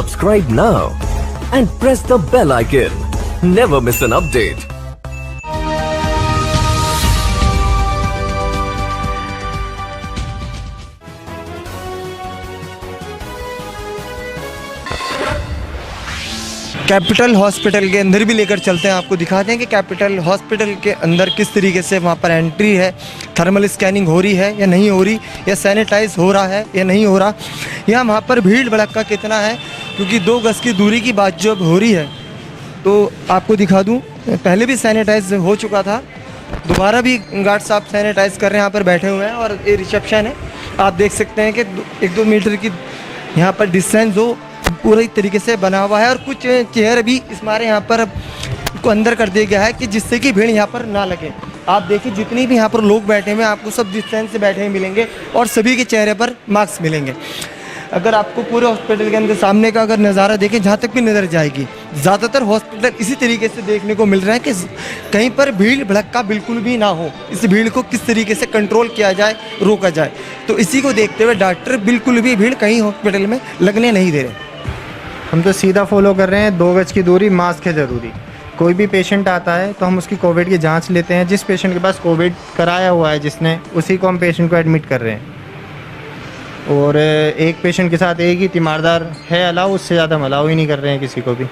Subscribe now and press the bell icon. Never miss an update. Capital hospital के अंदर भी लेकर चलते हैं, आपको दिखाते हैं कि कैपिटल हॉस्पिटल के अंदर किस तरीके से वहाँ पर एंट्री है, थर्मल स्कैनिंग हो रही है या नहीं हो रही, या सैनिटाइज हो रहा है या नहीं हो रहा, या वहाँ पर भीड़ भड़क्का कितना है, क्योंकि 2 गज की दूरी की बात जब हो रही है तो आपको दिखा दूँ, पहले भी सैनिटाइज हो चुका था, दोबारा भी गार्ड साहब सैनिटाइज कर रहे हैं, यहाँ पर बैठे हुए हैं। और ये रिसेप्शन है, आप देख सकते हैं कि 1-2 मीटर की यहाँ पर डिस्टेंस हो पूरी तरीके से बना हुआ है, और कुछ चेयर भी इस मारे यहाँ पर को अंदर कर दिया गया है कि जिससे कि भीड़ यहाँ पर ना लगे। आप देखिए जितनी भी यहाँ पर लोग बैठे हुए हैं आपको सब डिस्टेंस से बैठे हुए मिलेंगे और सभी के चेहरे पर मास्क मिलेंगे। अगर आपको पूरे हॉस्पिटल के अंदर सामने का अगर नज़ारा देखें, जहाँ तक भी नज़र जाएगी, ज़्यादातर हॉस्पिटल इसी तरीके से देखने को मिल रहा है कि कहीं पर भीड़ भड़क्का बिल्कुल भी ना हो, इस भीड़ को किस तरीके से कंट्रोल किया जाए, रोका जाए। तो इसी को देखते हुए डॉक्टर बिल्कुल भी भीड़ कहीं हॉस्पिटल में लगने नहीं दे रहे। हम तो सीधा फॉलो कर रहे हैं, 2 गज की दूरी, मास्क है ज़रूरी। कोई भी पेशेंट आता है तो हम उसकी कोविड की जांच लेते हैं, जिस पेशेंट के पास कोविड कराया हुआ है जिसने, उसी को हम पेशेंट को एडमिट कर रहे हैं। और एक पेशेंट के साथ एक ही तीमारदार है अलाउ, उससे ज़्यादा हम अलाउ ही नहीं कर रहे हैं किसी को भी।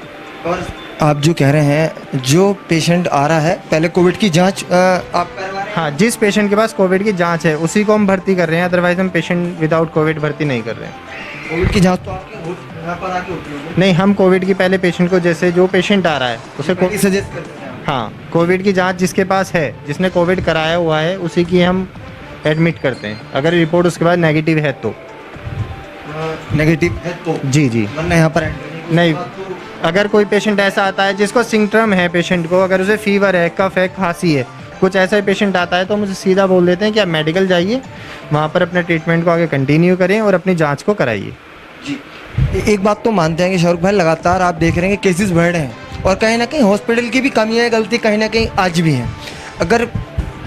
और आप जो कह रहे हैं जो पेशेंट आ रहा है पहले कोविड की जांच आप करवा रहे हैं? हाँ, जिस पेशेंट के पास कोविड की जांच है उसी को हम भर्ती कर रहे हैं, अदरवाइज़ हम पेशेंट विदाउट कोविड भर्ती नहीं कर रहे हैं। कोविड की जांच तो आपके यहाँ पर आके होती होगी? नहीं, हम कोविड की पहले पेशेंट को, जैसे जो पेशेंट आ रहा है उसे सजेस्ट करते हैं। हाँ, कोविड की जांच जिसके पास है, जिसने कोविड कराया हुआ है, उसी की हम एडमिट करते हैं। अगर रिपोर्ट उसके बाद नेगेटिव है तो नेगेटिव है तो जी वरना यहाँ पर नहीं। अगर कोई पेशेंट ऐसा आता है जिसको सिम्टम है पेशेंट को, अगर उसे फीवर है, कफ है, खांसी है, कुछ ऐसा पेशेंट आता है तो मुझे सीधा बोल देते हैं कि आप मेडिकल जाइए, वहाँ पर अपने ट्रीटमेंट को आगे कंटिन्यू करें और अपनी जाँच को कराइए। जी, एक बात तो मानते हैं कि शाहरुख भाई लगातार आप देख रहे हैं कि केसेस बढ़ रहे हैं और कहीं ना कहीं हॉस्पिटल की भी कमी है, गलती कहीं ना कहीं आज भी है। अगर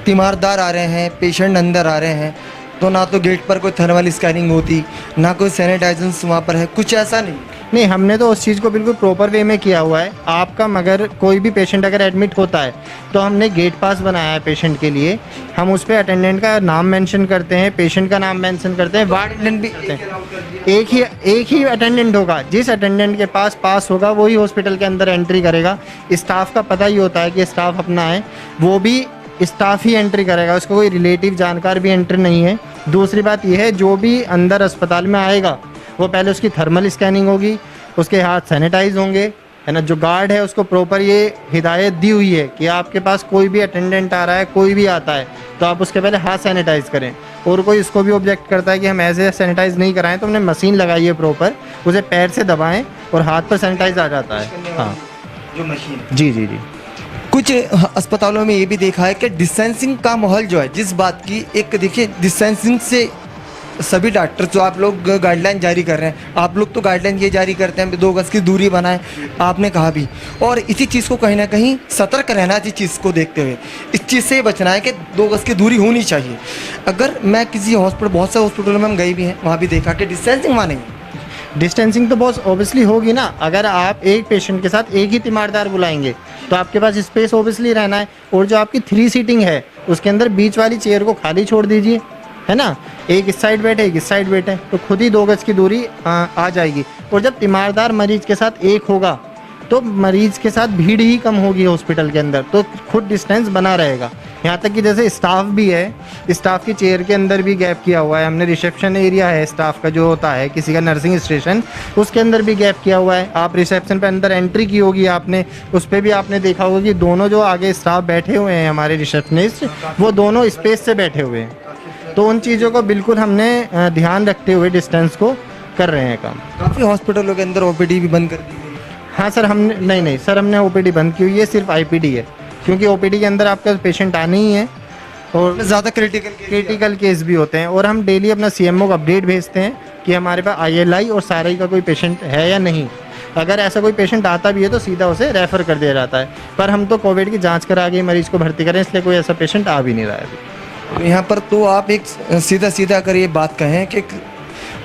तीमारदार आ रहे हैं, पेशेंट अंदर आ रहे हैं, तो ना तो गेट पर कोई थर्मल स्कैनिंग होती, ना कोई सैनिटाइजेशन वहाँ पर है, कुछ ऐसा नहीं। हमने तो उस चीज़ को बिल्कुल प्रॉपर वे में किया हुआ है। आपका मगर कोई भी पेशेंट अगर एडमिट होता है तो हमने गेट पास बनाया है पेशेंट के लिए, हम उस पर अटेंडेंट का नाम मेंशन करते हैं, पेशेंट का नाम मेंशन करते हैं, वार्ड अटेंडेंट भी करते हैं। एक ही अटेंडेंट होगा, जिस अटेंडेंट के पास होगा वही हॉस्पिटल के अंदर एंट्री करेगा। स्टाफ का पता ही होता है कि स्टाफ अपना है, वो भी स्टाफ ही एंट्री करेगा, उसको कोई रिलेटिव जानकार भी एंट्री नहीं है। दूसरी बात यह है, जो भी अंदर अस्पताल में आएगा वो पहले उसकी थर्मल स्कैनिंग होगी, उसके हाथ सैनिटाइज होंगे, है ना। जो गार्ड है उसको प्रॉपर ये हिदायत दी हुई है कि आपके पास कोई भी अटेंडेंट आ रहा है, कोई भी आता है तो आप उसके पहले हाथ सैनिटाइज करें। और कोई इसको भी ऑब्जेक्ट करता है कि हम ऐसे सैनिटाइज नहीं कराएं, तो हमने मशीन लगाई है प्रॉपर, उसे पैर से दबाएं और हाथ पर सैनिटाइज आ जाता है। हाँ, जो मशीन जी जी जी। कुछ अस्पतालों में ये भी देखा है कि डिस्टेंसिंग का माहौल जो है, जिस बात की एक देखिए डिस्टेंसिंग से सभी डॉक्टर जो आप लोग गाइडलाइन जारी कर रहे हैं, आप लोग तो गाइडलाइन ये जारी करते हैं 2 गज की दूरी बनाएं, आपने कहा भी, और इसी चीज़ को कहीं ना कहीं सतर्क रहना है, इस चीज़ को देखते हुए इस चीज़ से बचना है कि 2 गज की दूरी होनी चाहिए। अगर मैं किसी हॉस्पिटल, बहुत से हॉस्पिटलों में हम गए भी हैं, वहाँ भी देखा कि डिस्टेंसिंग वहाँ नहीं है। डिस्टेंसिंग तो बहुत ऑब्वियसली होगी ना। अगर आप एक पेशेंट के साथ एक ही तीमारदार बुलाएंगे तो आपके पास स्पेस ऑब्वियसली रहना है, और जो आपकी 3 सीटिंग है उसके अंदर बीच वाली चेयर को खाली छोड़ दीजिए, है ना। एक इस साइड बैठे, एक इस साइड बैठे, तो खुद ही 2 गज की दूरी आ जाएगी। और जब तीमारदार मरीज के साथ एक होगा तो मरीज के साथ भीड़ ही कम होगी हॉस्पिटल के अंदर, तो खुद डिस्टेंस बना रहेगा। यहाँ तक कि जैसे स्टाफ भी है, स्टाफ की चेयर के अंदर भी गैप किया हुआ है हमने। रिसेप्शन एरिया है स्टाफ का जो होता है किसी का नर्सिंग स्टेशन, उसके अंदर भी गैप किया हुआ है। आप रिसेप्शन पे अंदर एंट्री की होगी आपने, उस पर भी आपने देखा होगा कि दोनों जो आगे स्टाफ बैठे हुए हैं हमारे रिसेप्शनिस्ट, वो दोनों स्पेस से बैठे हुए हैं। तो उन चीज़ों को बिल्कुल हमने ध्यान रखते हुए डिस्टेंस को कर रहे हैं काम। काफ़ी हॉस्पिटलों के अंदर OPD भी बंद कर दी गई। हाँ सर, हमने नहीं सर, हमने OPD बंद की हुई है, सिर्फ IPD है, क्योंकि OPD के अंदर आपका पेशेंट आने ही है और ज़्यादा क्रिटिकल केस भी होते हैं। और हम डेली अपना CMO को अपडेट भेजते हैं कि हमारे पास ILI और SRI का कोई पेशेंट है या नहीं। अगर ऐसा कोई पेशेंट आता भी है तो सीधा उसे रेफ़र कर दिया जाता है। पर हम तो कोविड की जांच करा के मरीज़ को भर्ती करें, इसलिए कोई ऐसा पेशेंट आ भी नहीं रहा है अभी। यहाँ पर तो आप एक सीधा अगर ये बात कहें कि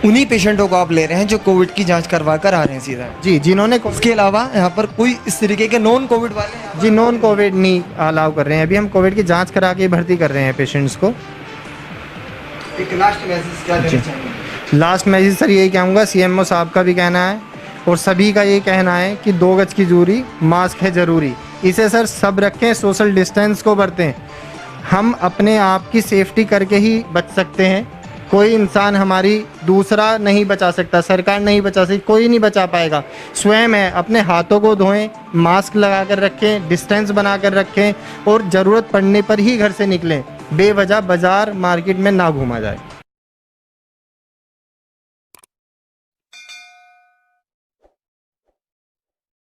उन्हीं पेशेंटों को आप ले रहे हैं जो कोविड की जांच करवा कर आ रहे हैं सीधा। जी, जिन्होंने इसके अलावा यहाँ पर कोई इस तरीके के नॉन कोविड वाले हैं? जी नॉन कोविड नहीं अलाउ कर रहे हैं, अभी हम कोविड की जांच करा के भर्ती कर रहे हैं पेशेंट्स को। एक लास्ट मैसेज क्या देना चाहेंगे? लास्ट मैसेज सर यही कहूँगा, सीएमओ साहब का भी कहना है और सभी का ये कहना है कि 2 गज की दूरी, मास्क है ज़रूरी, इसे सर सब रखें, सोशल डिस्टेंस को बरतें। हम अपने आप की सेफ्टी करके ही बच सकते हैं, कोई इंसान हमारी दूसरा नहीं बचा सकता, सरकार नहीं बचा सकती, कोई नहीं बचा पाएगा। स्वयं है, अपने हाथों को धोएं, मास्क लगा कर रखें, डिस्टेंस बना कर रखें और ज़रूरत पड़ने पर ही घर से निकलें, बेवजह बाज़ार मार्केट में ना घूमा जाए।